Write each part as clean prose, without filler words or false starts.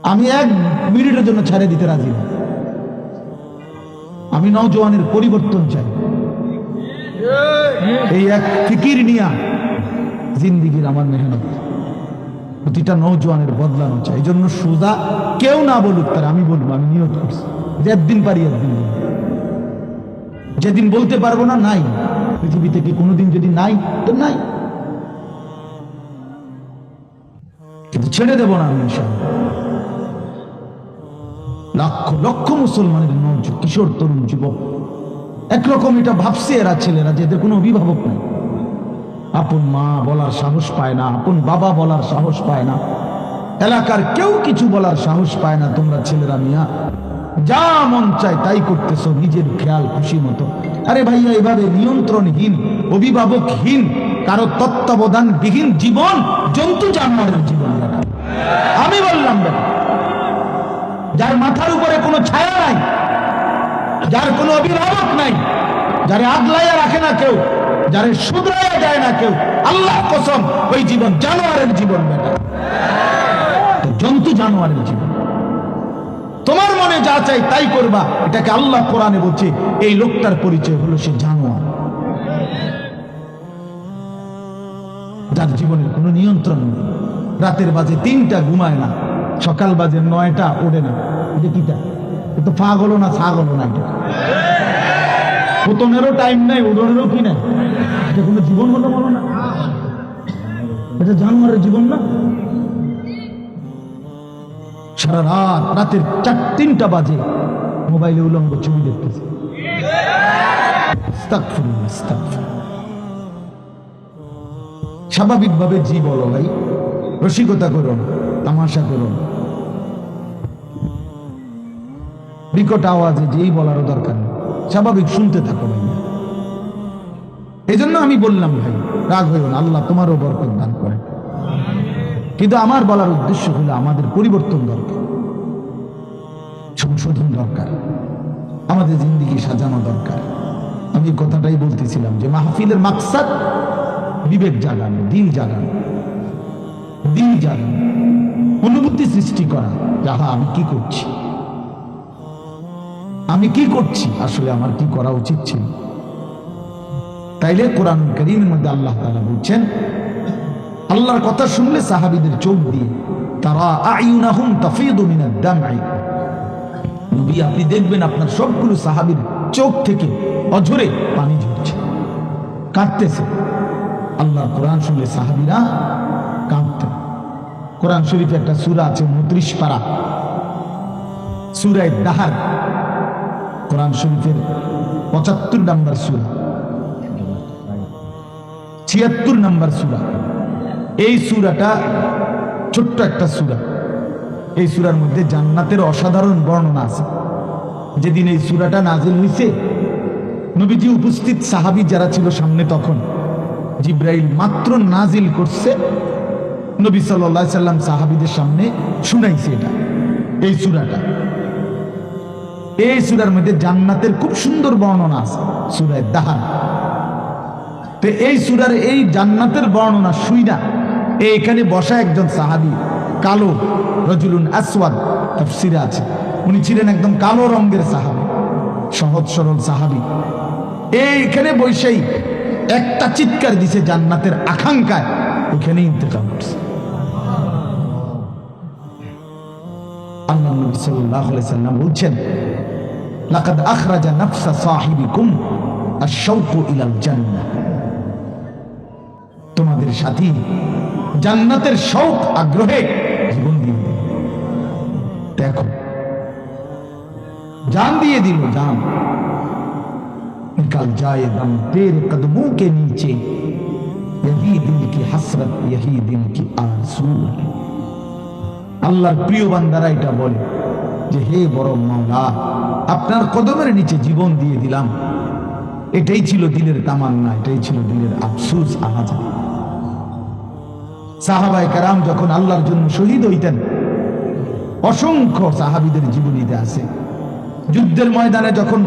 আমি 1 মিনিটের জন্য ছেড়ে দিতে রাজি না। আমি নওজওয়ানের পরিবর্তন চাই। এই এক ফিকির নিয়া জিন্দিগির আমার মেহনত, প্রতিটা নওজওয়ানের বদলানো চাই। এই জন্য সোজা কেউ না বলুক, তার আমি বলবো, আমি নিয়ত করছি যে একদিন পারি একদিন বলবো। যেদিন বলতে পারবো না, নাই পৃথিবী থেকে কোনোদিন, যদি নাই তো নাই, কিন্তু ছেড়ে দেব না আমি ইনশাআল্লাহ। লক্ষ লক্ষ মুসলমানের নৌজ কিশোর তরুণ যুবক একরকম এটা ভাবছে, এরা ছেলেরা যে এদের কোনো অভিভাবক নাই, আপন মা বলার সাহস পায় না, আপন বাবা বলার সাহস পায় না, এলাকার কেউ কিছু বলার সাহস পায় না। তোমরা ছেলেরা মিয়া যা মন চায় তাই করতেছো নিজের খেয়াল খুশি মতো। আরে ভাইয়া, এভাবে নিয়ন্ত্রণহীন, অভিভাবকহীন, কারো তত্ত্বাবধানবিহীন জীবন জন্তু জানোয়ারের জীবন। আমি বললাম বেটা, যার মাথার উপরে কোনো ছায়া নাই, যার কোনো অভিভাবক নাই, যারে আগলাইয়া রাখে না কেউ, যারে শুধরাইয়া যায় না কেউ, আল্লাহ কসম ওই জীবন জানোয়ারের জীবন বেটা, জন্তু জানোয়ারের জীবন। তোমার মনে যা চাই তাই করবা, এটাকে আল্লাহ কোরআনে বলছে এই লোকটার পরিচয় হলো সে জানোয়ার, যার জীবনের কোনো নিয়ন্ত্রণ নেই। রাতের বাজে 3টা ঘুমায় না, সকাল বাজে 9টা ওঠে না। এটা কিটা? তো পাগল না ছাগল না, এটা পতনেরও টাইম নাই, উড়নেরও কি নাই। এটা কোনো জীবন হলো বলো না? এটা জানোয়ারের জীবন না? সারা রাত, রাতের 3টা বাজে মোবাইলে উলঙ্গ ছবি দেখতেছে। স্বাভাবিকভাবে জি বলো ভাই, রসিকতা করো না, তামাশা করো না, বিকট আওয়াজে যেই বলারও দরকার নেই, স্বাভাবিক শুনতে থাকো ভাই। এই জন্য আমি বললাম ভাই, রাগ হইও না, আল্লাহ তোমারও বরকত দান করে। কিন্তু আমার বলার উদ্দেশ্য হলো আমাদের পরিবর্তন দরকার, সংশোধন দরকার, আমাদের জিন্দেগি সাজানো দরকার। আমি কথাটাই বলতেছিলাম যে মাহফিলের মাকসাদ বিবেক জাগানো, দিল জাগানো, দিল জাগানো, অনুভূতি সৃষ্টি করা। যাহা আমি কি করছি, আমি কি করছি, আসলে আমার কি করা উচিত ছিল। তাইলে কোরআন কারীমের মধ্যে আল্লাহ তাআলা বলছেন, আল্লাহর কথা শুনলে সাহাবীদের চোখ দিয়ে তারা আয়ুনাহুম তাফিদু মিনাদ দামঈ, নবী আপনি দেখবেন আপনার সবগুলো সাহাবীর চোখ থেকে অঝরে পানি ঝরছে, কাঁদতেছে। আল্লাহর কোরআন শুনলে সাহাবীরা কাঁদতেন। কোরআন শরীফে একটা সূরা আছে 29 পারা, সূরা দাহার, কোরআন শরীফের 75 নম্বর সূরা, 76 নম্বর সূরা। এই সূরাটা ছোট্ট একটা সূরা। এই সূরার মধ্যে জান্নাতের অসাধারণ বর্ণনা আছে। যেদিন এই সূরাটা নাজিল হয়েছে, নবীজি উপস্থিত সাহাবী যারা ছিল সামনে, তখন জিব্রাইল মাত্র নাজিল করছে, নবী সাল্লাল্লাহু আলাইহি সাল্লাম সাহাবীদের সামনে শুনাইছে এটা, এই সূরাটা। এই সূরার মধ্যে জান্নাতের খুব সুন্দর বর্ণনা আছে, সূরা দাহার। তো এই সূরার এই জান্নাতের বর্ণনা শুইনা এইখানে বসা একজন সাহাবী, কালো, রজুলুন আসওয়াদ তাফসীরে আছে, উনি ছিলেন একদম কালো রঙের সাহাবী, সহজ সরল সাহাবী। এইখানে বসেই একটা চিৎকার দিছে জান্নাতের আকাঙ্ক্ষায়, ওখানে ইন্তেকাল করছে। আল্লাহ নবী সাল্লাল্লাহু আলাইহি সাল্লাম বলছেন, লাকাদ আখরাজা নাফসা সাহিবিকুম আশ-শাওকু ইলাল জান্নাহ, তোমাদের সাথী জান্নাতের শৌক আগ্রহে জীবন দিয়ে দিল। দেখো, जान दिए दिलो जान निकल जाए दम तेरे कदमों के नीचे, यही दिल की हसरत यही दिल की आरज़ू। আল্লাহর প্রিয় বান্দারা এটা বলে যে হে বড় মাওলা, আপনার কদমের নিচে জীবন দিয়ে দিলাম। এটাই ছিল দিলের তামান্না, এটাই ছিল দিলের আফসোস, আহাজারি। সাহাবায়ে কেরাম যখন আল্লাহর জন্য শহীদ হইতেন, অসংখ্য সাহাবীদের জীবনীতে আছে, যুদ্ধের ময়দানে যখন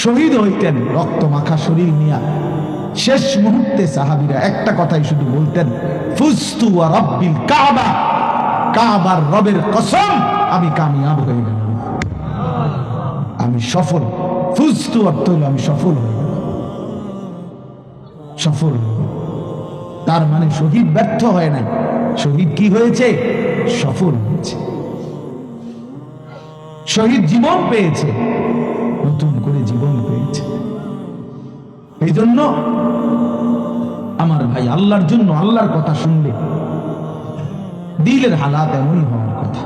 শহীদ হইতেন রক্ত মাখা শরীর নিয়ে, শেষ মুহূর্তে সাহাবীরা একটা কথাই শুধু বলতেন, ফুজতু ওয়া রাব্বিল কাবা, কাবার রবের কসম আমি কামিয়াব হয়ে গেলাম, আমি সফল। ফুজতু অর্থ হলো আমি সফল হয়ে গেলাম, সফল। তার মানে শহীদ ব্যর্থ হয় নাই, শহীদ কি হয়েছে? সফল হয়েছে। শহীদ জীবন পেয়েছে, নতুন করে জীবন পেয়েছে। এই জন্য আমার ভাই, আল্লাহর জন্য আল্লাহর কথা শুনলে দিলের হালাত এমনই হওয়ার কথা।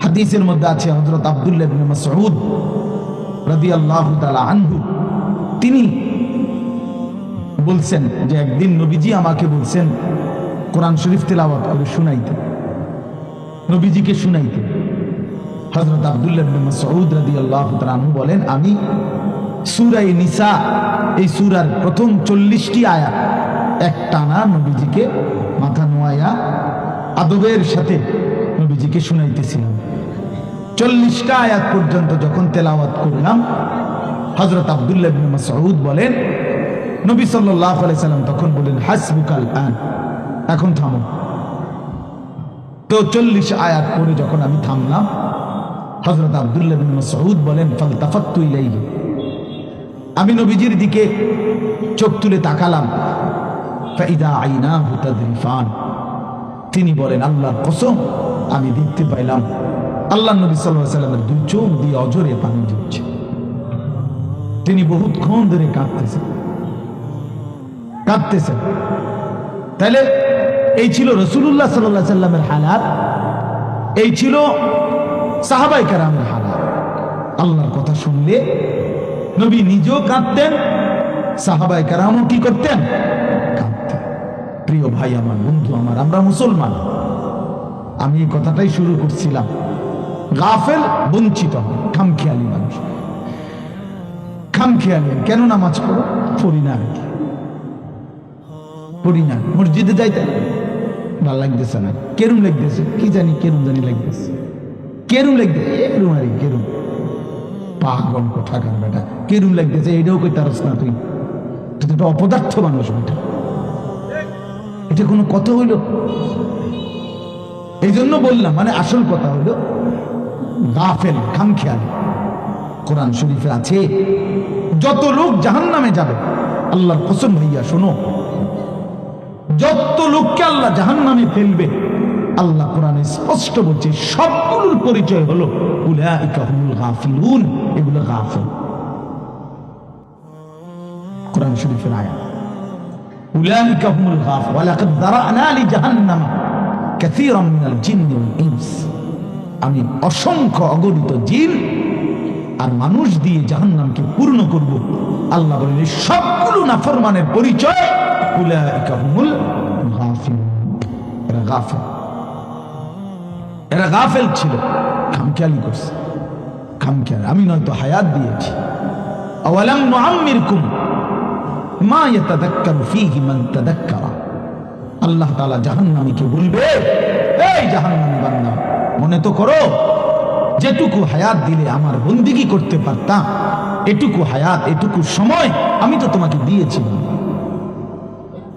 হাদিসের মধ্যে আছে হযরত আব্দুল্লাহ ইবনে মাসউদ রাদিয়াল্লাহু তাআলা আনহু, তিনি বলছেন যে একদিন নবীজি আমাকে বলছেন কোরআন শরীফ তেলাওয়াত করে শুনাইতে, নবীজিকে শুনাইতে। হযরত আব্দুল্লাহ ইবনে মাসউদ রাদিয়াল্লাহু তাআলা আনহু বলেন, আমি সূরা নিসা, এই সূরার প্রথম 40টি আয়াত একটানা নবীজিকে মাথা নোয়ায়া আদবের সাথে নবীজিকে শুনাইতেছিলাম। 40টা আয়াত পর্যন্ত যখন তেলাওয়াত করলাম, হযরত আব্দুল্লাহ ইবনে মাসউদ বলেন, নবী সাল্লাল্লাহু আলাইহি সাল্লাম তখন বলেন, হাসবুকাল আন, এখন থামো। তো 40 আয়াত পড়ে যখন আমি থামলাম, হযরত আব্দুল্লাহ ইবনে মাসউদ বলেন, ফালতাফাত্তু ইলাইহি, আমি নবীজির দিকে চোখ তুলে তাকালাম, ফাইদা আইনাহু তাযরিফান, তিনি বলেন, আল্লাহর কসম আমি দেখতে পাইলাম আল্লাহ নবী সাল্লাল্লাহু আলাইহি সাল্লামের দুই চোখ দিয়ে অঝরে পানি ঝরছে। তিনি বহুতক্ষণ ধরে কাঁদতেছেন। তাহলে এই ছিল রাসূলুল্লাহ সাল্লাল্লাহু আলাইহি সাল্লামের হালাত, এই ছিল সাহাবায়ে কেরামের হালাত। আল্লাহর কথা শুনলে নবী নিজেও কাঁদতেন, সাহাবায়ে কেরামও কি করতেন? কাঁদতেন। প্রিয় ভাই আমার, বন্ধু আমার, আমরা মুসলমান। আমি এই কথাটাই শুরু করছিলাম, গাফেল, বঞ্চিত, খামখেয়ালি মানুষ। খামখেয়ালি কেন? নামাজ পড়ো, পড়ি না, মসজিদে যাইতে ভালো লাগতেছে না, কেরুম লাগতেছে, কি জানি কেরুম লাগতেছে, কেরুম পাগল কোথাকার বেটা, কেরুম লাগতেছে, এটাও কই তারস না তুই? তুই তো অপদার্থ মানুষ বেটা, এটা কোনো কথা হইল? এই জন্য বললাম, মানে আসল কথা হইল গাফেল, খামখেয়ালি। কোরআন শরীফে আছে যত লোক জাহান্নামে যাবে, আল্লাহর কসম ভাইয়া শোনো, যত লোককে আল্লাহ জাহান্নামে ফেলবে, আল্লাহ কোরআনে স্পষ্ট বলছে সবগুলোর পরিচয় হলো উলাইকা হুমুল গাফিলুন, এগুলো গাফেল। কোরআন শরীফের আয়াত, উলাইকা হুমুল গাফিলুন ওয়া লাকাদ দারা'না লি জাহান্নাম কাসীরাম মিনাল জিন্নি ওয়াল ইনস, আমি অসংখ্য অগণিত জিন আর মানুষ দিয়ে জাহান্নামকে পূর্ণ করব। আল্লাহ বলেন এই সবগুলো নাফরমানের পরিচয় উলাইকা হুমুল গাফিলুন, এরা গাফেল, এরা গাফেল ছিল, খামখেয়ালি করছে, খামখেয়ালি। আমি নয়তো হায়াত দিয়েছি, আওয়ালাম নুআম্মিরকুম মা ইয়াতাযাক্কারু ফীহি মান তাযাক্কারা। আল্লাহ তাআলা জাহান্নামীকে বলবে, এই জাহান্নামী বান্দা, মনে তো করো যেটুকু হায়াত দিলে আমার বন্দিগি করতে পারতাম, এটুকু হায়াত, এটুকু সময় আমি তো তোমাকে দিয়েছি।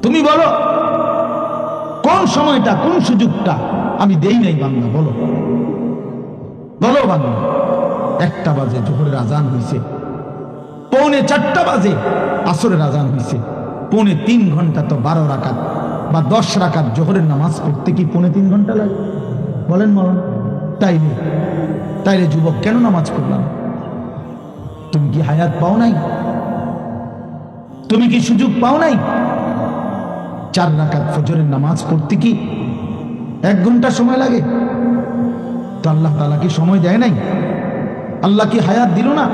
তুমি বলো কোন সময়টা, কোন সুযোগটা আমি দেই নাই বান্দা? বলো বান্দা। 1টা বাজে জোহরের আজান হইছে, 3:45 বাজে আসরের আজান হইছে, 3.5 ঘন্টা তো 12 রাকাত বা 10 রাকাত জোহরের নামাজ পড়তে কি 3.5 ঘন্টা লাগে? বলেন মরণ। তাইলে যুবক কেন নামাজ পড়লাম? তুমি কি হায়াত পাও নাই? তুমি কি সুযোগ পাও নাই? 4 রাকাত ফজরের নামাজ পড়তে কি 1 ঘন্টা সময় লাগে? তো আল্লাহ তাআলা কি সময় দেয় নাই? আল্লাহ কি হায়াত দিল না?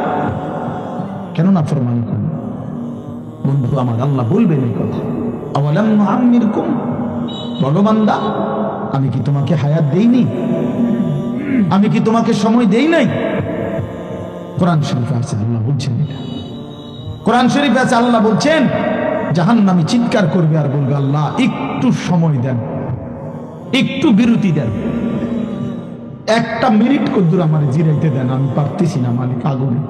কেন না ফরমান করলেন? বন্ধু আমার, আল্লাহ বলবেন এই কথা, আওয়ালাম নুআম্মিরকুম, বলো বান্দা, আমি কি তোমাকে হায়াত দেইনি? আমি কি তোমাকে সময় দেই নাই? কোরআন শরীফে আছে আল্লাহ বলছেন এটা। কোরআন শরীফে আছে আল্লাহ বলছেন জাহান্নামী চিৎকার করবে আর বলবে, আল্লাহ একটু সময় দেন, একটু বিরতি দেন, 1টা মিনিট কদ্দুর আমার জিরাইতে দেন, আমি পারতেছি না মালিক, আগুনে।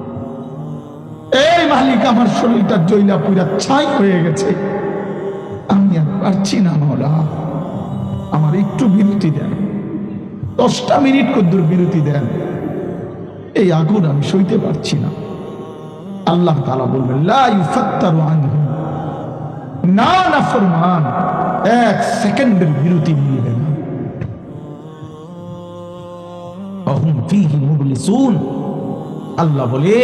এই মালিক, আমার শরীরটা জ্বলা পুরা ছাই হয়ে গেছে, আমি আর পারছি না, মাওলা আমার একটু বিরতি দেন। 10টা মিনিট কদ্দুর বিরতি দেন, এই আগুন আমি সইতে পারছি না। আল্লাহ তাআলা বলবেন লা ইউফাত্তারু আনহু, না নাফরমান, 1 সেকেন্ডের বিরতি নিবে না। অহুম ফীহি মুবলিসুন, আল্লাহ বলে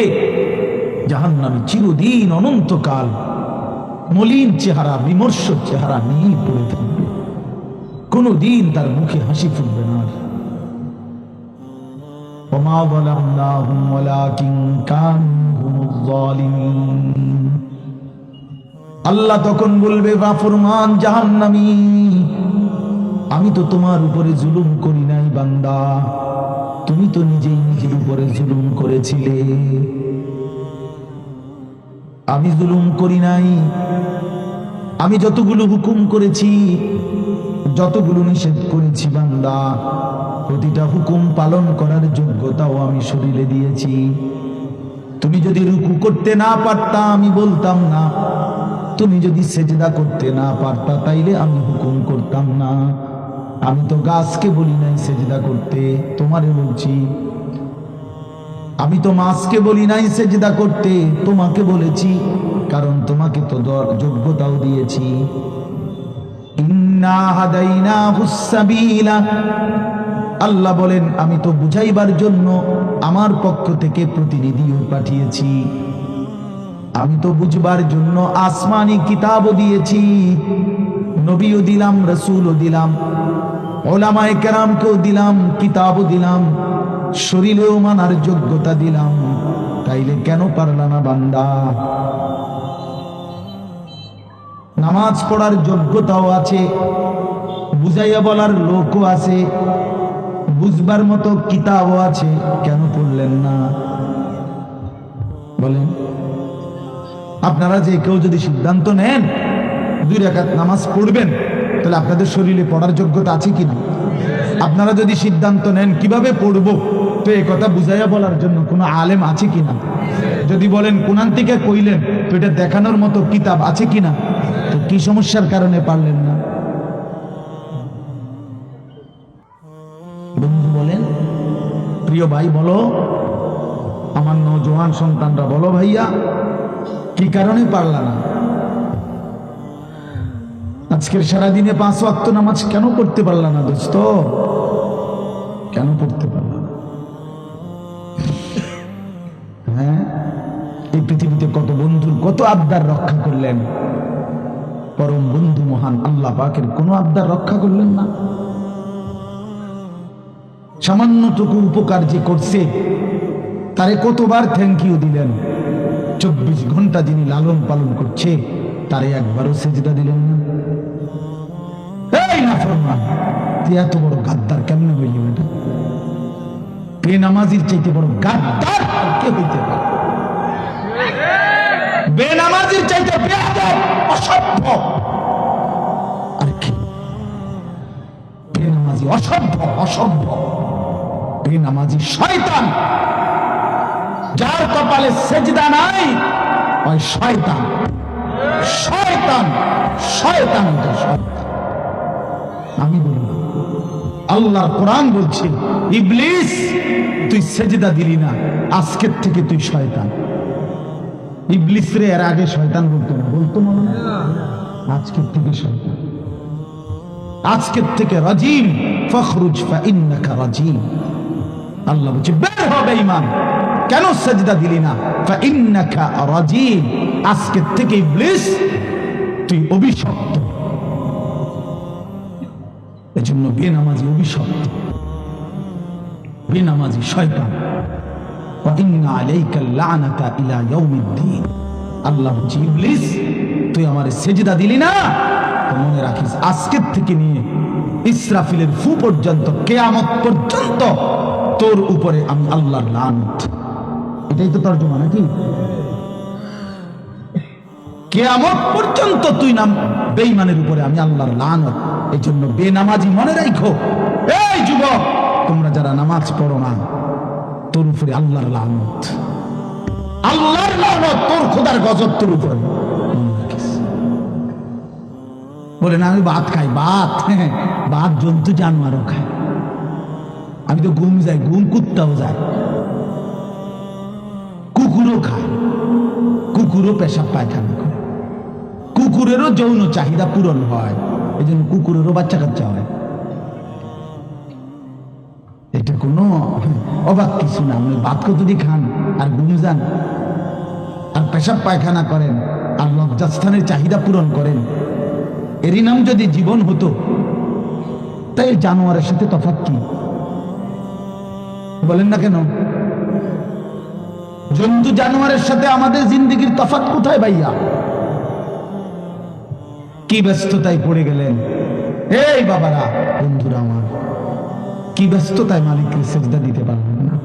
জাহান্নামী চিরদিন অনন্তকাল মলিন চেহারা, বিমর্ষ চেহারা নিয়ে পড়ে থাকবে, কোনদিন তার মুখে হাসি ফুটবে না। ওমা যালামনাহুম ওয়ালাকিন কানু হুমুজ যালিমিন। আল্লাহ তখন বলবে নাফরমান জাহান্নামী, আমি তো তোমার উপরে জুলুম করি নাই বান্দা, তুমি তো নিজেই নিজের উপরে জুলুম করেছিলে। আমি জুলুম করি নাই, আমি যতগুলো হুকুম করেছি, যতগুলো নিষেধ করেছি বান্দা, প্রতিটা হুকুম পালন করার যোগ্যতাও আমি শরীরে দিয়েছি। তুমি যদি রুকু করতে না পারতা আমি বলতাম না, তুমি যদি সেজদা করতে না পারতা তাইলে আমি হুকুম করতাম না। আমি তো গাছকে বলি নাই সেজদা করতে, তোমারে বলছি। আমি তো মাছকে বলি নাই সেজদা করতে, তোমাকে বলেছি, কারণ তোমাকে তো যোগ্যতাও দিয়েছি। ইন্না হাদাইনাহুস সাবিলা, আল্লাহ বলেন আমি তো বুঝাইবার জন্য আমার পক্ষ থেকে প্রতিনিধিও পাঠিয়েছি, আমি তো বুঝবার জন্য আসমানি কিতাবও দিয়েছি, নবীও দিলাম, রাসূলও দিলাম, উলামায়ে কেরামকেও দিলাম, কিতাবও দিলাম, শরীরেও মানার যোগ্যতা দিলাম। তাইলে কেন পারলা না বান্দা? নামাজ পড়ার যোগ্যতাও আছে, বুঝাইয়া বলার লোকও আছে, বুঝবার মতো কিতাবও আছে, কেন পড়লেন না বলেন? আপনারা যে কেউ যদি সিদ্ধান্ত নেন 2 রাকাত নামাজ পড়বেন, তাহলে আপনাদের শরীরে পড়ার যোগ্যতা আছে কিনা? আপনারা যদি সিদ্ধান্ত নেন কিভাবে পড়বো, তো এই কথা বুঝাইয়া বলার জন্য কোনো আলেম আছে কিনা? যদি বলেন কোরআন থেকে কইলেন, তো এটা দেখানোর মতো কিতাব আছে কিনা? তো কি সমস্যার কারণে পারলেন না? বন্ধু বলেন, প্রিয় ভাই বলো, আমার নওজোয়ান সন্তানরা বলো, ভাইয়া কি কারণে পারলা না? আজকের সারাদিনে 5 ওয়াক্ত নামাজ কেন পড়তে পারলা না দোস্ত? কেন পড়তে পারলা না? হ্যাঁ, এই পৃথিবীতে কত বন্ধুর কত আবদার রক্ষা করলেন, পরম বন্ধু মহান আল্লাহ পাকের কোনো আবদার রক্ষা করলেন না। সামান্যটুকু উপকার যে করছে তারে কতবার থ্যাংক ইউ দিলেন। 24 ঘন্টা যিনি লালন পালন করছে তারে একবারও সেজদা দিলেন না। এই নাফরমান, তুই এত বড় গাদ্দার কেমনে হইলি? এটা বেনামাজির চাইতে বড় গাদ্দার আর কে হইতে পারে? বেনামাজির চাইতে বেয়াদব, অসভ্য আর কি? বেনামাজি অসভ্য, অসভ্য বেনামাজি শয়তান। যার কপালে সেজদা নাই ওই শয়তান, শয়তান, শয়তান, এটা শয়তান। আমি বলি, আল্লাহর কোরআন বলছে, ইবলিস তুই সেজদা দিলি না, আজকের থেকে তুই শয়তান। ইবলিস রে এর আগে শয়তান বলতো না, বলতো মনে না? আজকের থেকে শয়তান, আজকের থেকে রাজিম, ফখরুজ ফাইন্নাকা রাজিম। আল্লাহ বলছে বের হ বেঈমান, কেন সেজদা দিলি না? ফাইন্নাকা রাজিম, আজকের থেকে ইবলিস তুই অভিশপ্ত। এজন্য বেনামাজি অভিশপ্ত, বেনামাজি শয়তান। ওয়া ইন্না আলাইকাল লানাতা ইলা ইয়াউমিদ্দিন। আল্লাহ বলছে ইবলিস তুই আমারে সেজদা দিলি না, তো মনে রাখিস আজকের থেকে নিয়ে ইসরাফিলের ফু পর্যন্ত, কিয়ামত পর্যন্ত তোর উপরে আমি আল্লাহর লানত। এটাই তো তর্জমা নাকি? কিয়ামত পর্যন্ত তুই নাম বেঈমানের উপরে আমি আল্লাহর লানত। এই জন্য বেনামাজি মনে রাখো, এই যুবক তোমরা যারা নামাজ পড়ো না, তোর উপরে আল্লাহর লানত, আল্লাহর লানত, তোর খোদার গজব তোর উপরে। বলে না আমি ভাত খাই, ভাত, ভাত জন্তু জানোয়ারও খায়। আমি তো ঘুম যাই, ঘুম কুত্তাও যায়, কুকুরও খায়, কুকুরও পেশাব পায়খানা করে, কুকুরেরও যৌন চাহিদা পূরণ হয়, এই জন্য কুকুরেরও বাচ্চা কাচ্চা হয়। এটা কোনো অবাক কিছু না। আপনি ভাত কতটি খান আর ঘুম যান আর পেশাব পায়খানা করেন আর লজ্জাস্থানের চাহিদা পূরণ করেন, এরই নাম যদি জীবন হতো, তাই জানোয়ারের সাথে তফাৎ কি বলেন না কেন? জন্তু জানোয়ারের সাথে আমাদের জিন্দেগির তফাৎ কোথায় ভাইয়া? কি ব্যস্ততায় পড়ে গেলেন এই বাবারা, বন্ধুরা আমার, কি ব্যস্ততায় মালিককে সেজদা দিতে পারবেন না।